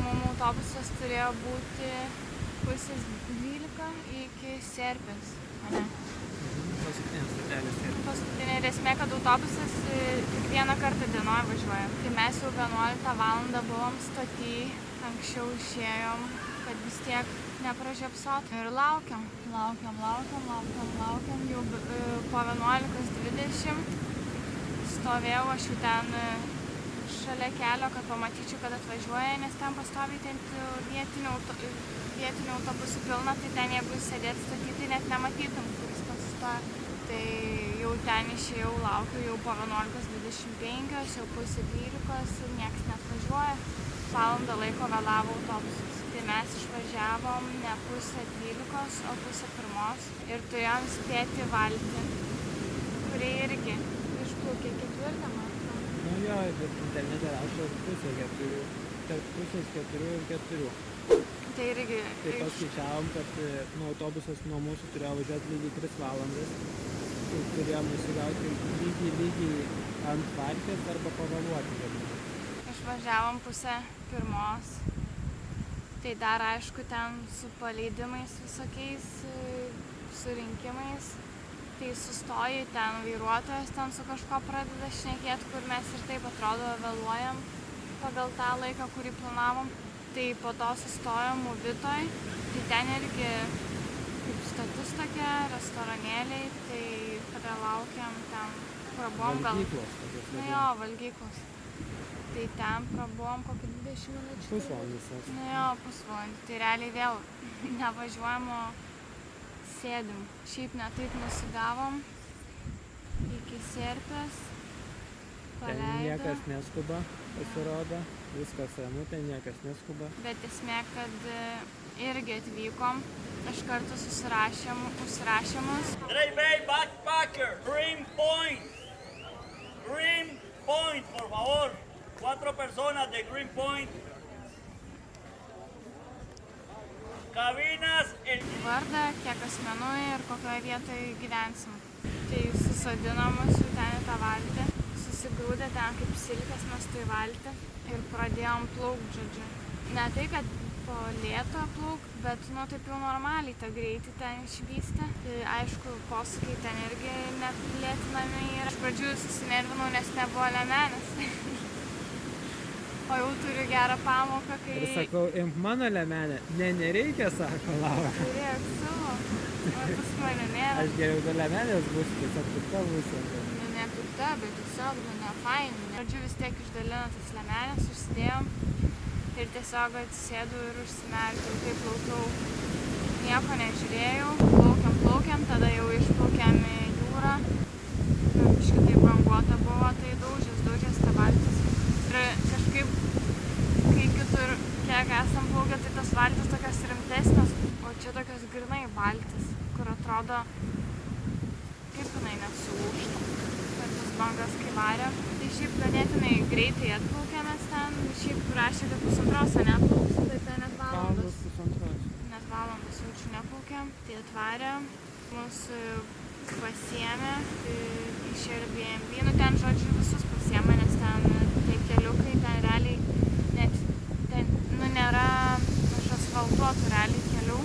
Mums autobusas turėjo būti 11:30 iki Serpės, ane? Paskutinė stotelė Serpės. Paskutinė ir esmė, kad autobusas tik vieną kartą dienoje važiuoja. Tai mes jau 11 valandą buvom stoty, anksčiau išėjom, kad vis tiek nepražiopsot. Ir laukiam. Jau po 11:20 stovėjau aš jau ten šalia kelio, kad pamatyčiau, kad atvažiuoja, nes ten pastoviai vietinių autobusų pilna, tai ten jeigu sėdėt stoty, tai net nematytum, kuris ten sustoja. Tai jau ten išėjau, laukiu, jau po 11:25, jau 11:30 ir nieks neatvažiuoja. Valandą laiko vėlavo autobusas. Tai mes išvažiavom ne 11:30, o 11:30 ir turėjom spėti valtį, kurie irgi išplaukė 4, man atrodo. Nu jo, bet internete rašo 3:30, tarp 3:30 ir 4. Tai irgi... Tai paskaičiavom, kad autobusas nuo mūsų turėjo važiuoti lygiai 3 valandas. Ir turėjom nusigauti lygiai ant valties arba pavėluoti. Išvažiavom 12:30. Tai dar aišku ten su paleidimais visokiais, surinkimais. Tai sustoji ten, vairuotojas ten su kažko pradeda šnekėti, kur mes ir taip atrodo vėluojam pagal tą laiką, kurį planavom. Tai po to sustojom Uvitoj, tai ten irgi kaip stotis tokia, restoranėliai, tai kada laukiam ten, prabuvom gal... Valgyklos. Nu jo, valgyklos. Tai ten prabuvom kokį 20 minučių. Pusvalandis. Nu jo, pusvalandį. Tai realiai vėl nevažiuojam, o sėdim. Šiaip ne taip nusigavom iki Serpės. Ten niekas neskuba, pasirodo. Viskas ramu, ten niekas neskuba. Bet esmė, kad irgi atvykom, iš karto užsirašymus. Drivey Backpacker, Green Point, por favor. 4 personas de Green Point. Kabinas el... Vardą, kiek asmenų ir kokioje vietoje gyvensim. Tai susodinom mus jau ten į tą valtį, susigrūdę ten kaip silkės mes tai valtį ir pradėjom plaukt, žodžiu. Ne tai, kad po lėto plaukt, bet nu taip jau normaliai tą greitį ten išvystė. Tai aišku, posūkiai ten irgi neplėtinami ir iš pradžių susinervinau, nes nebuvo liemenės. O jau turiu gerą pamoką, kai... Ir sakau, imk mano liemenę. Ne, nereikia, sako Laura. Turėk savo, o pas mane nėra. Aš geriau be liemenės būsiu, tiesiog pikta būsiu. Nu, ne pikta, bet tiesiog, ne fain. Pradžių vis tiek išdalino tas liemenės, užsidėjom ir tiesiog atsisėdau ir užsimerkiau, taip plaukiau. Nieko nežiūrėjau, plaukiam, tada jau išplaukėm į jūrą. Kažkaip tai banguota buvo, tai daužės ta valtis. Ir kažkaip, kai kitur kiek esam plaukę, tai tas valtis tokios rimtesnės, o čia tokios grinai valtis, kur atrodo, kaip jinai nesulūžta per tas bangas, kai varė. Tai šiaip ganėtinai greitai atplaukėmės ten, šiaip rašė, kad 1,5 neplauksim, tai ten net valandos. Net valandos jaučiu neplaukėm, tai atvarė, mūsų pasiėmė iš Airbnb, nu ten žodžiu visus pasiėmė, nes ten tai keliukai, ten realiai net, ten, nu nėra asfaltuotų realiai kelių,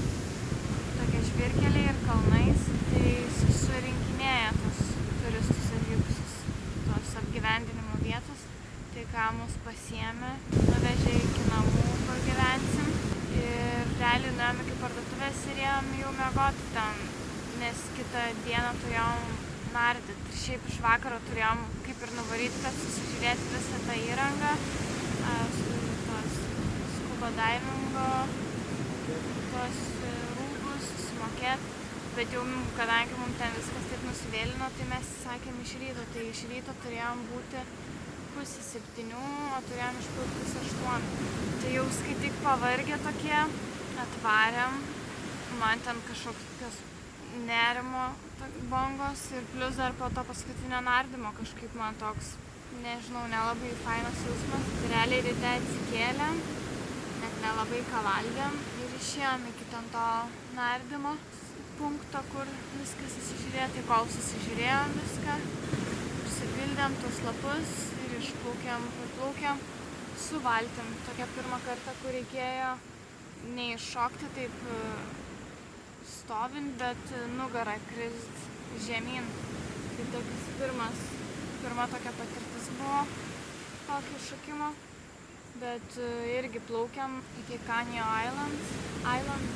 tokie žvyrkeliai ir kalnais, tai surinkinėja tos turistus atvykusius, tos apgyvendinimo vietos, tai ką mus pasiėmė, nuvežė iki namų, kur gyvensim ir realiai nuėjom iki parduotuvės ir ėjom jau miegoti ten, nes kitą dieną turėjom nardyti. Ir šiaip iš vakaro turėjom kaip ir nuvaryti, kad susižiūrėti visą tą įrangą, tos scuba divingo, tos rūbus, susimokėti. Bet jau, kadangi mums ten viskas taip nusivėlino, tai mes sakėm iš ryto. Tai iš ryto turėjom būti 6:30, o turėjom išplaukti 8:00. Tai jau skaityk pavargę tokie, atvarėm. Man ten kažkokios nerimo bangos ir plus dar po to paskutinio nardymo kažkaip man toks, nežinau, nelabai fainas jausmas. Realiai ryte atsikėlėm, net nelabai ką valgėm ir išėjom iki ten to nardymo punkto, kur viskas susižiūrėjo. Tai kol susižiūrėjom viską, užsipildėm tuos lapus ir išplaukėm, priplaukėm. su valtim. Tokia pirmą kartą, kur reikėjo neiššokti taip stovint, bet nugarą krist žemyn. Tai toks pirma tokia patirtis buvo tokio šokimo. Bet irgi plaukiam iki Canio Island.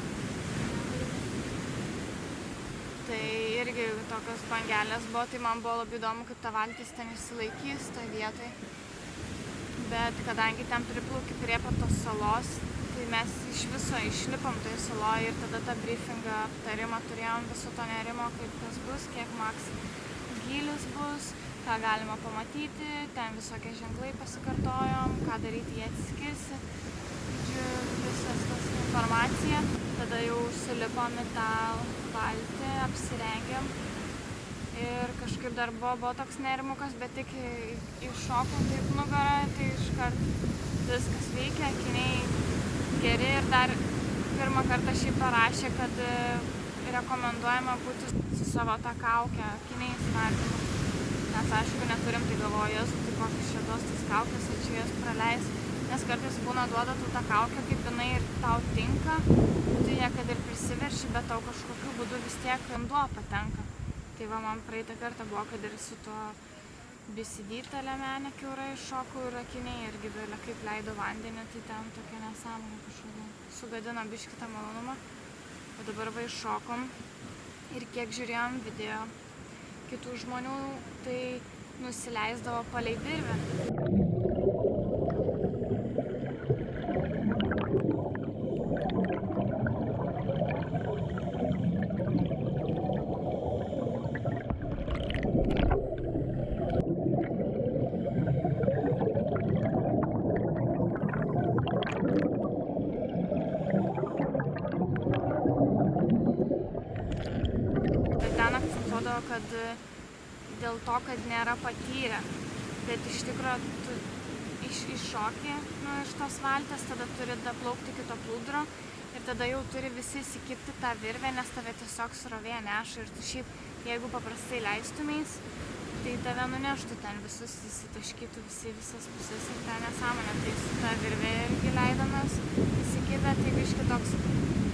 Tai irgi tokios bangelės buvo, tai man buvo labai įdomu, kaip ta valtis ten išsilaikys toje vietoje. Bet kadangi ten priplauki prie pat tos salos, tai mes iš viso išlipom toje saloje ir tada tą briefingą aptarimą turėjom viso to nerimo, kaip kas bus, kiek maks gylis bus, ką galima pamatyti, ten visokie ženklai pasikartojom, ką daryti, jie atsiskirsi. Visas tas informacija. Tada jau sulipom į tą valtį, apsirengėm ir kažkaip dar buvo toks nerimukas, bet tik iššokom taip nugarą, tai iškart viskas veikia, akiniai geri ir dar pirmą kartą šį parašė, kad rekomenduojama būti su savo tą kaukę, akiniais nardymu. Nes aišku neturim, tai galvoju, tai kokios čia tos kaukės, ar čia jas praleis. Nes kartais būna duoda tu tą kaukę, kaip jinai ir tau tinka, tu ją kad ir prisiverši, bet tau kažkokiu būdu vis tiek vanduo patenka. Tai va, man praeitą kartą buvo, kad ir su tuo BCD ta liemenė kiaurai iššokau ir akiniai irgi bėlė kaip leido vandenį, tai ten tokia nesąmonė kažkokia. Sugadino biškį tą malonumą. O dabar va iššokom ir kiek žiūrėjom video kitų žmonių, tai nusileisdavo palei virvę. Kad dėl to, kad nėra patyrę, bet iš tikrųjų tu iššoki iš tos valties, tada turi plaukti iki to plūdro ir tada jau turi visi įsikibti tą virvę, nes tave tiesiog srovė neša ir tu šiaip, jeigu paprastai leistumeis, tai tave nuneštų ten visus, įsitaškytų visas pusės ir ten nesąmonė, tai su ta virvė irgi leidomės įsikibę, tai biški toks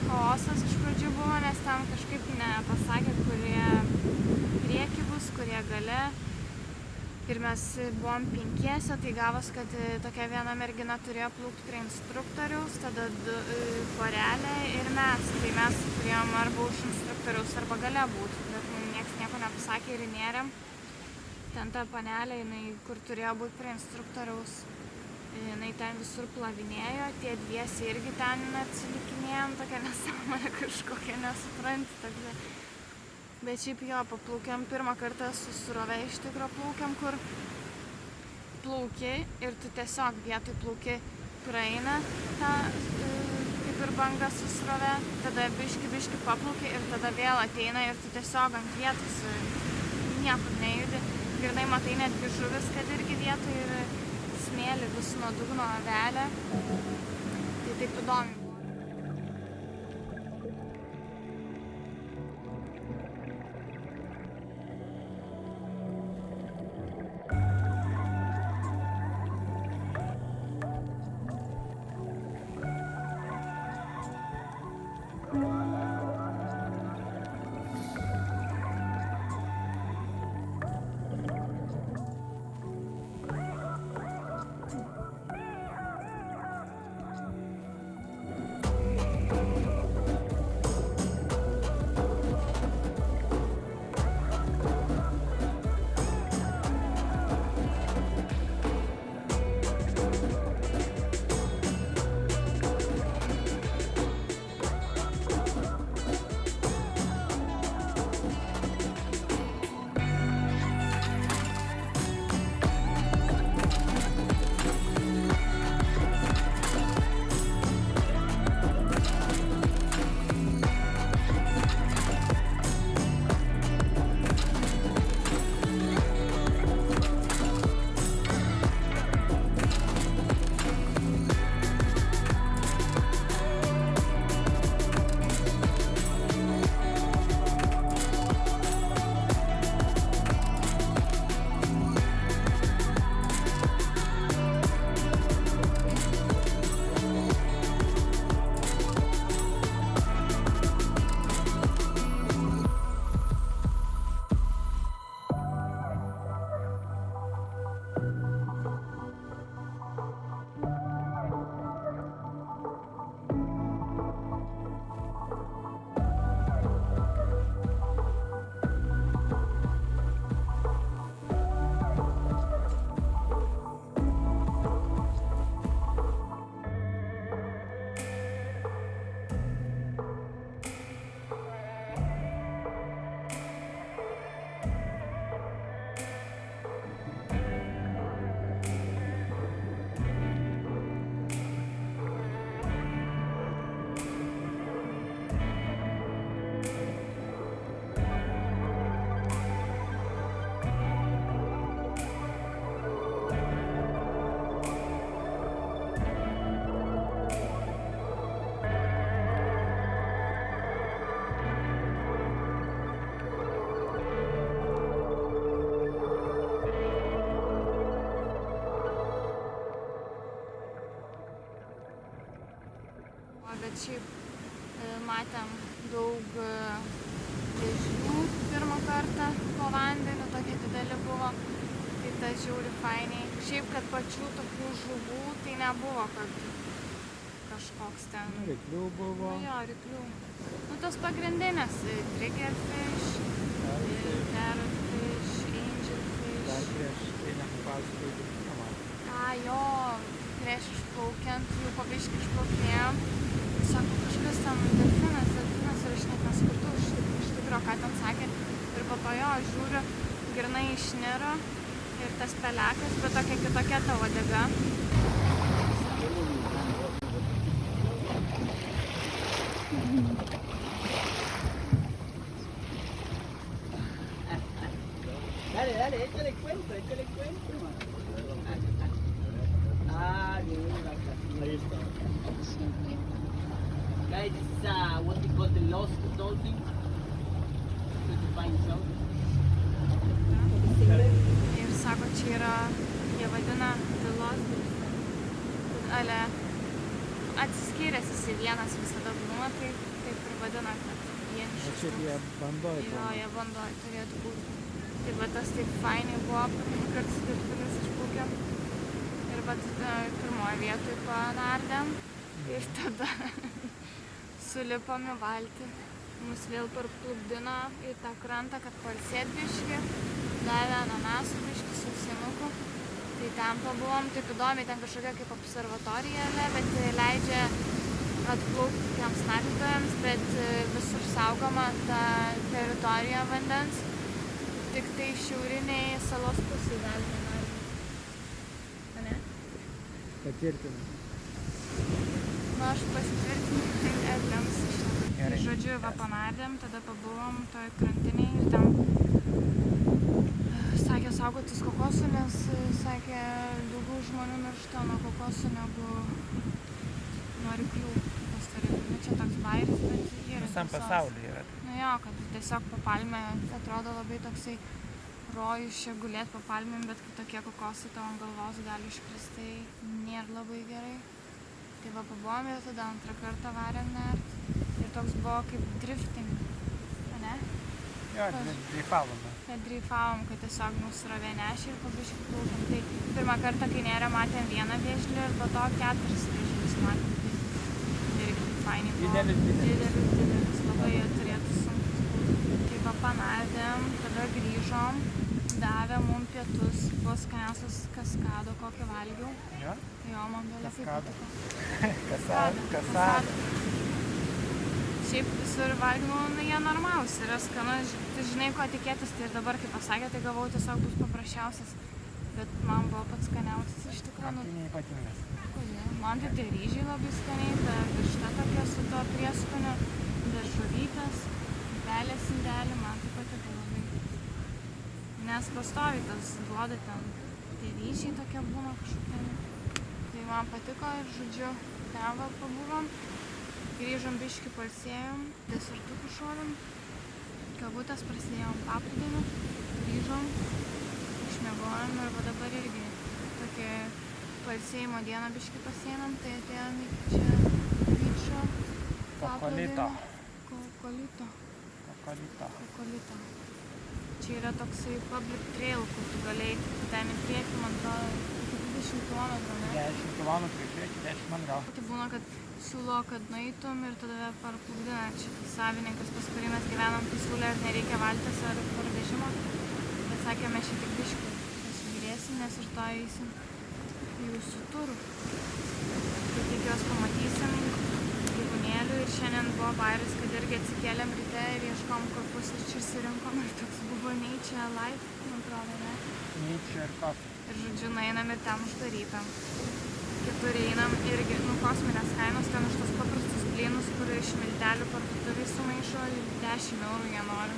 chaosas iš pradžių buvo, nes ten kažkaip nepasakė, kurie prieki bus, kurie gale. Ir mes buvom 5, tai gavos, kad tokia viena mergina turėjo plaukti prie instruktoriaus, tada porelė ir mes. Tai mes turėjom arba už instruktoriaus arba gale būti, bet nieks nieko nepasakė ir nėrėm. Ten ta panelė, kur turėjo būti prie instruktoriaus, jinai ten visur plavinėjo, tie dviesi irgi ten atsilikinėjom, tokia nesąmonė kažkokia, nesupranti. Tokia. Bet šiaip jo, paplaukiam pirmą kartą su srove iš tikro plaukiam, kur plauki ir tu tiesiog vietoj plauki praeina tą kaip ir banga su srove, tada biški paplauki ir tada vėl ateina ir tu tiesiog ant vietos niekur nejudi. Grynai matai netgi žuvis, kad irgi vietoj ir smėlį vis nuo dugno avelė. Tai taip įdomi. Bet šiaip matėm daug vėžlių pirmą kartą po vandeniu, tokie dideli buvo, tai tas žiauri fainiai. Šiaip, kad pačių tokių žuvų tai nebuvo, kad kažkoks ten. Ryklių buvo. Nu jo, ryklių. Nu tos pagrindinės, triggerfish, parrotfish, angelfish. Dar prieš tai nepapasakojau, Jo, prieš išplaukiant, jau po biškį išplaukinėjom. Sako, kažkas ten delfinas ir aš net nesupratau iš tikro, ką ten sakė. Ir po to jo, žiūriu, grynai išniro ir tas pelekas, bet tokia kitokia ta uodega. Dale, échale encuentro. Ahí está. Guys, this is what we call the lost dolphin. To find out. Ir sako, čia yra, jie vadina the lost dolphin. Ale atsiskyręs jisai vienas visada būna, tai taip ir vadina, kad vienišas. šiaip jie bandoj. Jo, jie bandoj turėtų būti. Tai va tas taip fainiai buvo, kad su delfinais išplaukėm. Ir va pirmoje vietoje panardėm. Ir tada sulipom į valtį. Mus vėl parplukdino į tą krantą, kad pailsėt biškį. Davė ananasų biškį, sausinukų. Tai ten pabuvom, taip įdomiai, ten kažkokia kaip observatorija, bet leidžia atplaukti tiems nardytojams, bet visur saugoma ta teritorija vandens. Tik tai šiauriniai salos pusėje galime nardyti. Ne? Patvirtinu. Nu, aš pasitvirtinu Edlems iš ten. Tai Gerai. žodžiu, va panardėm, tada pabuvom toj krantiniai ir ten sakė saugotis kokosų, nes sakė daugiau žmonių miršta nuo kokosų negu nuo ryklių. Čia toks bairis, bet yra Visam tiesos. pasaulyje yra. Nu jo, kad tiesiog po palmę atrodo labai toksai rojus čia gulėt po palmėm, bet kai tokie kokosai tavo ant galvos gali iškristi, tai nėra labai gerai. Tai va pabuvom ir tada antrą kartą varėm nert. Ir toks buvo kaip drifting, ne? Jo, dreifavom. Dreifavom, kad tiesiog mūsų rovė nešė ir pabiškį plaukėm. Tai pirmą kartą, kai nėra, matėm vieną vėžlį ir po to 4 vėžlius matėm. Irgi fainiai buvo. Didelis, labai turėtų sunkus būti. Tai va panardėm, tada grįžom, davė mum pietus, buvo skaniausias kaskado, kokį valgiau. Jo? Jo, man labai patiko. Kasado. Šiaip visur valgymų, jie normalūs, yra skanus, tu žinai, ko tikėtis, tai ir dabar, kaip pasakė, tai gavau tiesiog bus paprasčiausias. Bet man buvo pats skaniausias iš tikrųjų. Tai neypatingas. Kodėl? Man tai ryžiai labai skaniai, ta višta tokia su to prieskoniu, daržovytės, pelės indelį, man tai patiko labai. Nes pastoviai tas duoda ten, tai ryžiai tokie būna kažkokie. Tai man patiko ir žodžiu, ten va pabuvom. Grįžom biškį palsėjom, desertukų šovėm, kavutės prasidėjom paplūdimiu, grįžom, išmiegojom ir va dabar irgi tokia palsėjimo dieną biškį pasiėmėm, tai atėjom į čia vyčio paplūdimio. Kokolito. Čia yra toksai public trail, kur tu galėjai ten į priekį, man atrodo, iki 20 km, ne? 10 km į priekį, 10 man gal. Tai būna, kad siūlo, kad nueitum ir tada parplukdina čia savininkas, pas kurį mes gyvenam, tai siūlė, ar nereikia valties ar parvežimo. Bet sakė, mes čia tik biškį pasižiūrėsim, nes ir to eisim jūsų turų. Tai tikiuos pamatysim gyvūnėlių ir šiandien buvo bairis, kad irgi atsikėlėm ryte ir ieškom kur pusryčių išsirinkom ir toks buvo Nature Life, man atrodo, ne? Nature Coffee. Ir žodžiu, nueinam ir ten uždarytam. Kitur einam irgi, kosminės kainos, ten už tos paprastus blynus, kur iš miltelių parduotuvėj sumaišo 10 eurų jie nori,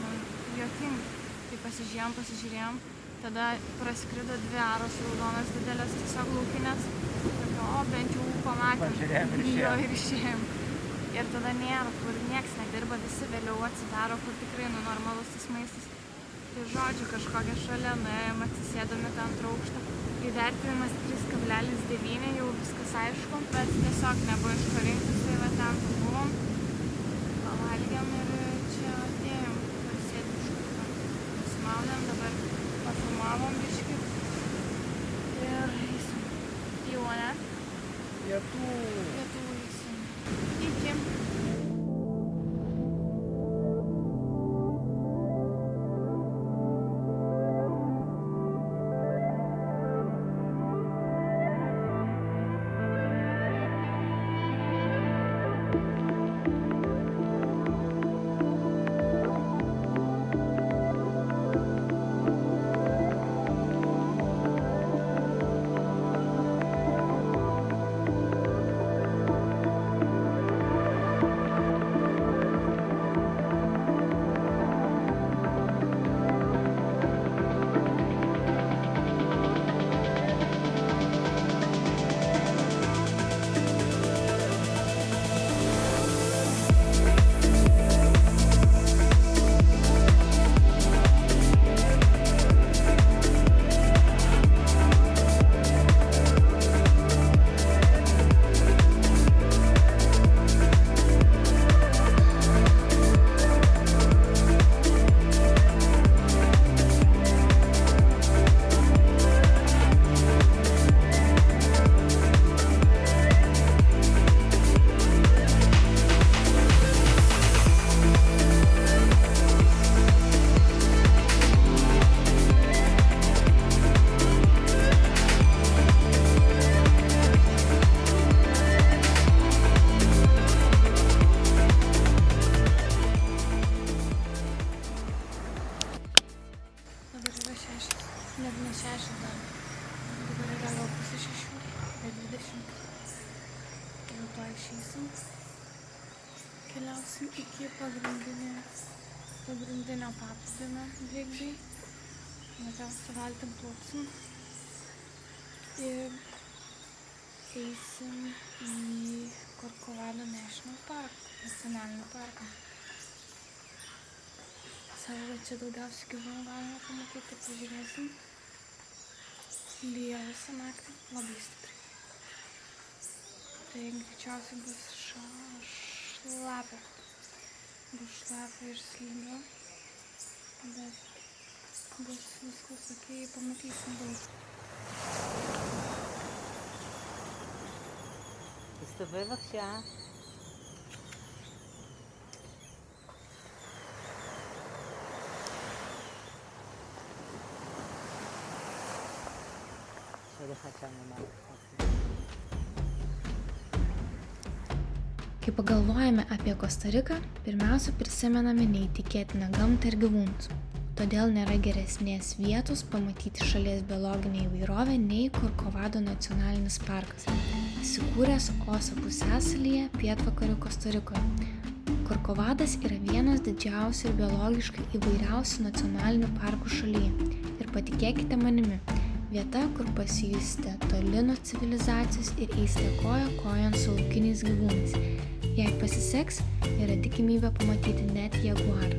juokingai. Tai pasižiūrėjom, tada praskrido 2 aros raudonas didelės, tiesiog laukinės. O, bent jau pamatėm. Pažiūrėjom ir išėjom. Jo, ir išėjom. Ir tada nėra, kur nieks nedirba, visi vėliau atsidaro, kur tikrai normalus tas maistas. Tai žodžiu, kažkokia šalia nuėjom, atsisėdami tą antrą aukštą. Įvertinimas 3,9, jau viskas aišku, bet tiesiog nebuvo iš ko rinktis, tai va ten Keliausim iki pagrindinio paplūdimio Bigby. Mes su valtim plauksim. Ir eisim į Corcovado National Park, nacionalinį parką. Savo, kad čia daugiausiai gyvūnų galima pamatyti, pažiūrėsim. Lyja visą naktį, labai stipriai. Tai greičiausiai bus šlapia. Bus šlapia ir slidu, bet bus viskas okei, pamatysim daug. תסתובב בבקשה. יש עוד אחד שם למעלה. Kai pagalvojame apie Kostariką, pirmiausia prisimename neįtikėtiną gamtą ir gyvūnus. Todėl nėra geresnės vietos pamatyti šalies biologinę įvairovę nei Corcovado nacionalinis parkas, įsikūręs Oso pusiasalyje pietvakarių Kostarikoje. Corcovadas yra vienas didžiausių ir biologiškai įvairiausių nacionalinių parkų šalyje. Ir patikėkite manimi, vieta, kur pasijusite toli nuo civilizacijos ir eisite koja kojon su laukiniais gyvūnais. Jei pasiseks, yra tikimybė pamatyti net jaguarą.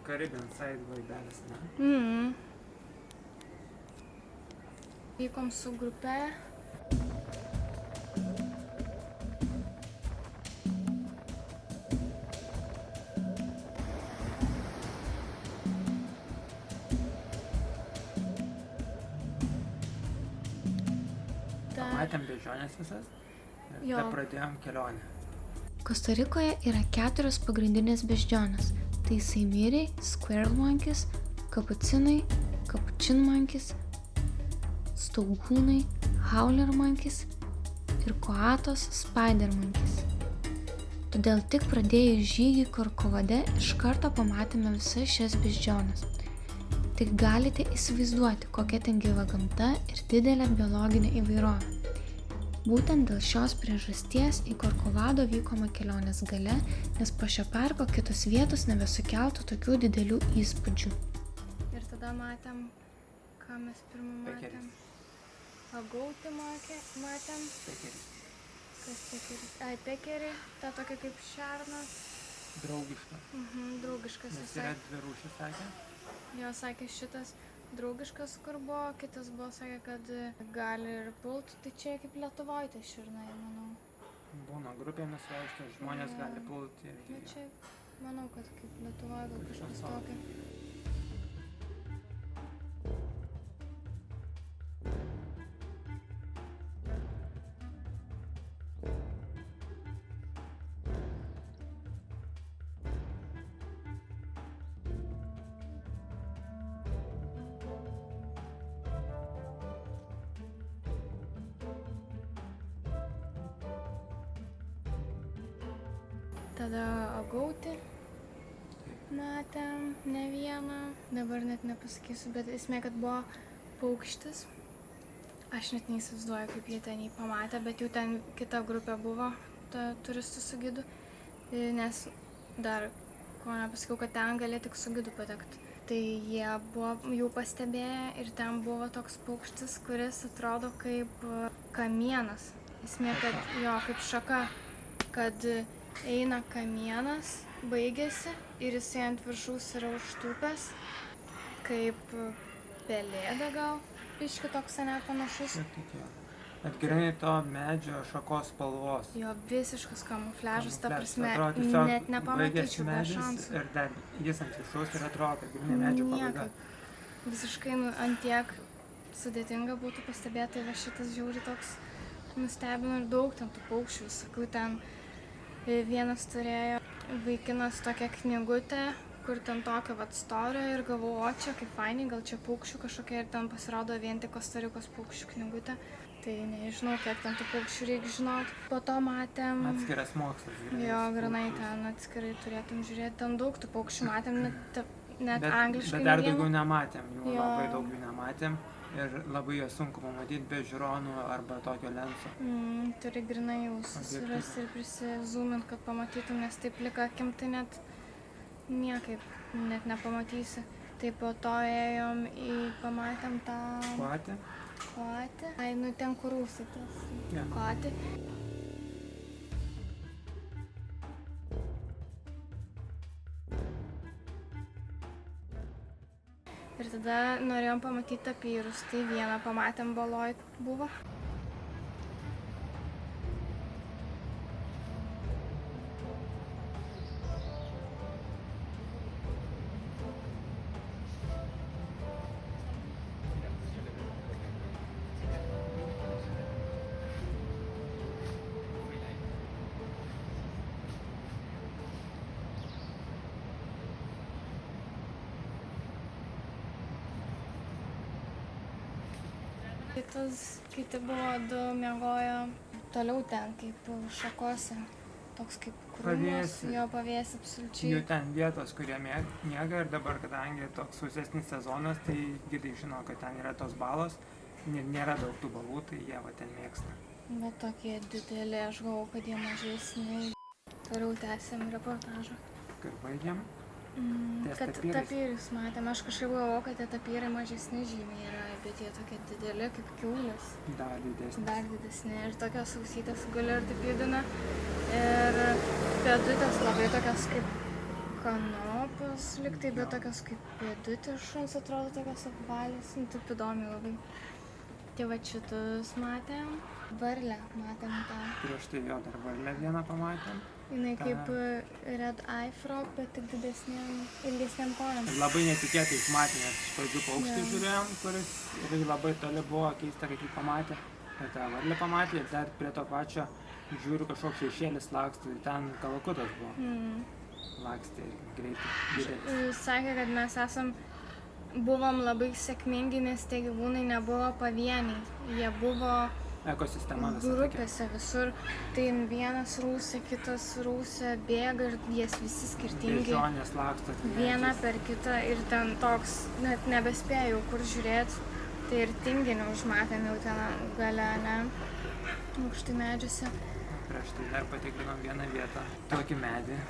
Caribbean side vaibelis, ne? Vykom su grupe. Matėm beždžiones visas ir Jo. tada pradėjom kelionę. Kostarikoje yra 4 pagrindinės beždžionės. Tai saimiriai, squirrel monkeys, kapucinai, capuchin monkeys, staugūnai, howler monkeys ir koatos, spider monkeys. Todėl tik pradėjus žygį Corcovade iš karto pamatėme visas šias beždžiones. Tik galite įsivaizduoti, kokia ten gyva gamta ir didelė biologinė įvairovė. Būtent dėl šios priežasties į Corcovado vykome kelionės gale, nes po šio parko kitos vietos nebesukeltų tokių didelių įspūdžių. Ir tada matėm, ką mes pirmą matėm. Pagautį matėm. Kas pekeris? Ai, pekerį, ta tokia kaip šernas. Draugiška. Draugiškas Nes visai. yra 2 rūšys, sakė. Jo sakė šitas draugiškas, kur buvo, kitas buvo sakė, kad gali ir pult, tai čia kaip Lietuvoje tai šernai, manau. Būna grupėmis vaikšto, žmonės gali pulti. Bet čia, manau, kad kaip Lietuvoje gal kažkas tokio. Tada agautį matėm ne vieną, dabar net nepasakysiu, bet esmė, kad buvo paukštis. Aš net neįsivaizduoju, kaip jie ten jį pamatė, bet jau ten kita grupė buvo, turistų su gidu, nes dar, ko nepasakiau, kad ten gali tik su gidu patekti. Tai jie buvo jau pastebėję ir ten buvo toks paukštis, kuris atrodo kaip kamienas. Esmė, kad jo, kaip šaka, kad eina kamienas, baigėsi ir jisai ant viršaus yra užtūpęs, kaip pelėda gal, biškį toks net panašus. Bet grynai to medžio šakos spalvos. Jo, visiškas kamufliažas, ta prasme, Atrodo, tiesiog net nepamatyčiau be medis šansų. ir dar jis ant viršaus ir atrodo, kad grynai medžio pabaiga. Visiškai ant tiek sudėtinga būtų pastebėti, va šitas žiauri toks nustebino ir daug ten tų paukščių. Sakau, ten vienas turėjo vaikinas tokią knygutę, kur ten tokio storio ir galvoju, o čia kaip fainai, gal čia paukščių kažkokia ir ten pasirodo vien tik Kostarikos paukščių knygutė. Tai nežinau, kiek ten tų paukščių reikia žinot. Po to matėm... Atskiras mokslas. Jo, granai ten atskirai turėtum žiūrėti. Ten daug tų paukščių matėm, net angliškai. Bet dar daugiau nematėm, jų labai daug jų nematėm. Ir labai juos sunku pamatyti be žiūronų arba tokio lenso. Turi grinai jau susirasti ir prisizūmint, kad pamatytum, nes taip plika akim tai net niekaip net nepamatysi. Tai po to ėjom pamatėm tą... Kuatį? Kuatį. Ai, ten kur rūsai tas. Kuatį. Ir tada norėjom pamatyti tapyrus. Tai vieną pamatėm baloj buvo. Kiti buvo du miegojo toliau ten, kaip šakose, toks kaip krūmas, jo pavėsi absoliučiai. Jų ten vietos, kurie miega ir dabar, kadangi toks sausesnis sezonas, tai gidai žino, kad ten yra tos balos, nėra daug tų balų, tai jie va ten mėgsta. Bet tokie dideli, aš galvoju, kad jie mažesni. Toliau tęsėm reportažą. Kur baigėm? Kad tapyrus matėm, aš kažkaip galvoju, kad tie tapyrai mažesni žymiai yra, bet jie tokie dideli kaip kiaulės. Dar didesni. Dar didesni ir tokios ausytės guli ir taip judina. Ir pėdutės labai tokios kaip kanopos liktai, bet tokios kaip pėdutės šuns atrodo tokios apvalės, taip įdomi labai. Tai va šitus matėm, varlę matėm tą. Prieš tai jo dar varlę vieną pamatėm. Jinai kaip red eye frog, bet tik ilgesniam kojom. Labai netikėtai matėm, nes iš pradžių paukštį žiūrėjom, kuris ir labai toli buvo keista, kai jį pamatė. Ir tą varlę pamatė ir dar prie to pačio žiūriu kažkoks šešėlis laksto, ten kalakutas buvo. Lakstė greitai, didelis. Sakė, kad mes buvom labai sėkmingi, nes tie gyvūnai nebuvo pavieniai. Jie buvo ekosistema grupėse visur. Tai vienas rūsė, kitas rūsė, bėga ir jie visi skirtingi. Bežionės laksto. Vieną per kitą ir ten toks, net nebespėjau kur žiūrėti. Tai ir tinginių užmatėm jau ten gale, ne? Aukštai medžiuose. Prieš tai dar patikrinom vieną vietą, tokį medį,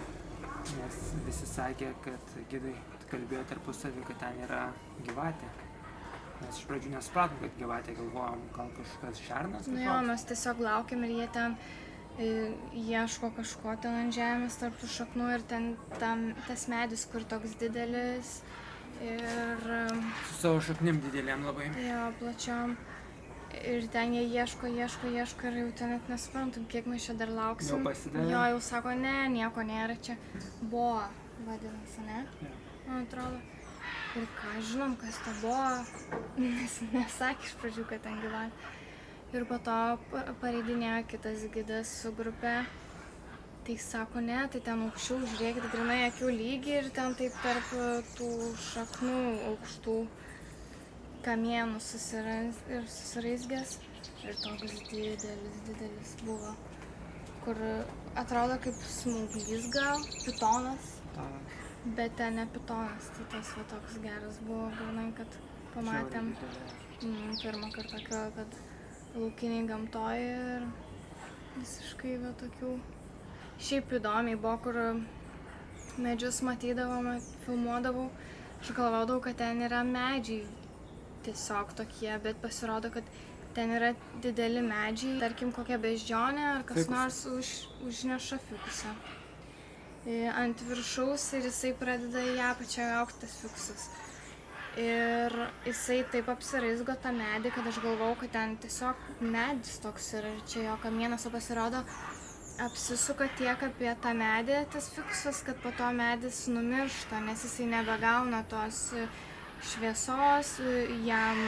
nes visi sakė, kad gidai kalbėjo tarpusavį, kad ten yra gyvatė. Mes iš pradžių nesupratom, kad gyvatė, galvojom, gal kažkas šernas. Nu jo, mes tiesiog laukiam ir jie ten ieško kažko ten ant žemės tarp tų šaknų ir ten tas medis, kur toks didelis ir... Su savo šaknim didelėm labai. Jo, plačiom. Ir ten jie ieško ir jau ten net nesuprantam, kiek mes čia dar lauksim. Jau pasidavė? Jo, jau sako, ne, nieko nėra čia. Boa vadinasi, ne? Ja. Man atrodo. Ir ką žinom, kas ta boa, nes nesakė iš pradžių, kad ten gyvatė. Ir po to pareidinėjo kitas gidas su grupe. Tai sako, ne, tai ten aukščiau, žiūrėkit, grinai akių lygį ir ten taip tarp tų šaknų aukštų kamienų susiraizgęs. Ir toks didelis buvo, kur atrodo kaip smauglys gal, pitonas. Bet ten ne pitonas, tai tas va toks geras buvo, grinai, kad pamatėm pirmą kartą, kad laukiniai gamtoj ir visiškai va tokių. Šiaip įdomiai buvo, kur medžius matydavom, filmuodavau. Aš galvodavau, kad ten yra medžiai tiesiog tokie, bet pasirodo, kad ten yra dideli medžiai, tarkim kokia beždžionė ar kas nors užneša fikusą ant viršaus ir jisai pradeda į apačią augti tas fikusas. Ir jisai taip apsiraizgo tą medį, kad aš galvojau, kad ten tiesiog medis toks yra ir čia jo kamienas, o pasirodo apsisuka tiek apie tą medį tas fikusas, kad po to medis numiršta, nes jisai nebegauna tos šviesos, jam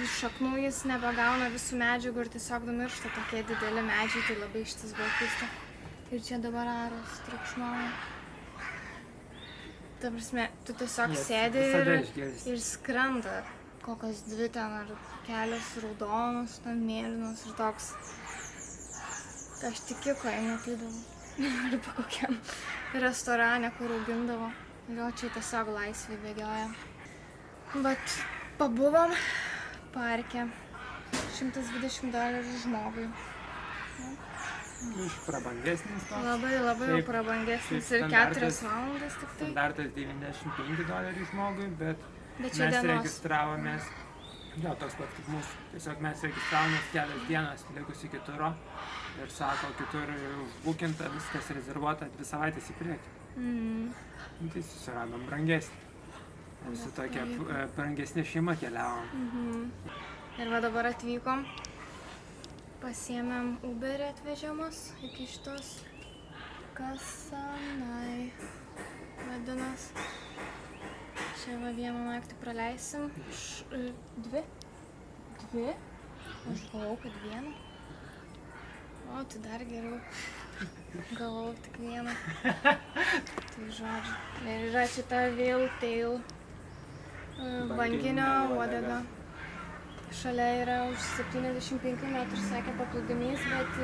iš šaknų jis nebegauna visų medžiagų ir tiesiog numiršta tokie dideli medžiai, tai labai šitas buvo keista. Ir čia dabar aras triukšmauja. Ta prasme, tu tiesiog sėdi ir skrenda kokios 2 ten ar kelios raudonos, ten mėlynos ir toks. Aš tikiko matydavau. Arba kokiam restorane, kur augindavo. Ir jo čia tiesiog laisvai bėgioja. Bet pabuvom parke. $120 žmogui. Iš prabangesnis toks. Labai jau prabangesnis ir 4 valandas tik tai. Standartas $95 žmogui, bet čia mes dienos. registravomės, jo, toks pat kaip mūsų, tiesiog mes registravomės kelias dienas likus iki turo ir sako, kitur užbukinta, viskas rezervuota 2 savaitės į priekį. Tai susiradom brangesnį. Visi tokia brangesnė šeima keliavom. Ir va dabar atvykom. Pasiėmėm Uberį atvežiamas iki šitos Kasanai vadinas. Čia va 1 naktį praleisim. 2? Aš galvojau, kad 1. O, tai dar geriau. Galvojau tik 1. Tai žodžiu. Ir yra šita Whale-tail banginio uodega. Šalia yra už 75 metrų, sakė, paplūdimys, bet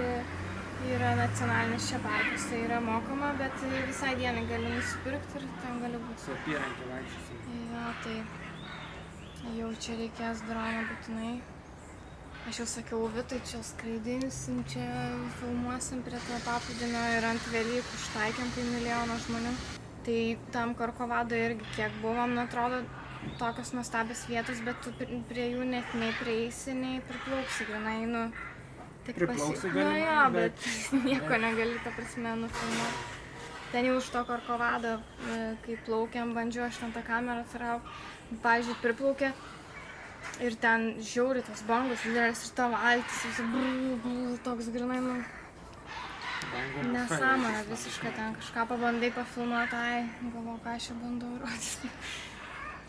yra nacionalinis čia parkas, tai yra mokama, bet visai dienai gali nusipirkti ir ten gali būti. Su apyrankė vaikščiosim. Jo, tai jau čia reikės drono būtinai. Aš jau sakiau, Vitai, čia skraidinsim, čia filmuosim prie to paplūdimio ir ant Velykų ištaikėm, kai 1 milijoną žmonių. Tai tam Korkovado irgi kiek buvom, atrodo, tokios nuostabios vietos, bet tu prie jų net nei prieisi, nei priplauksi, grinai, tik Priplauksi gali, jo, bet nieko negali, ta prasme, nufilmuoti. Ten jau už to Korkovado, kai plaukiam, bandžiau aš ten tą kamerą turėjau, pavyzdžiui, priplaukė ir ten žiauri tos bangos, didelis ir ta valtis, visi toks grinai, nesąmonė visiškai ten kažką pabandai pafilmuoti, galvoju, ką aš čia bandau rodyti.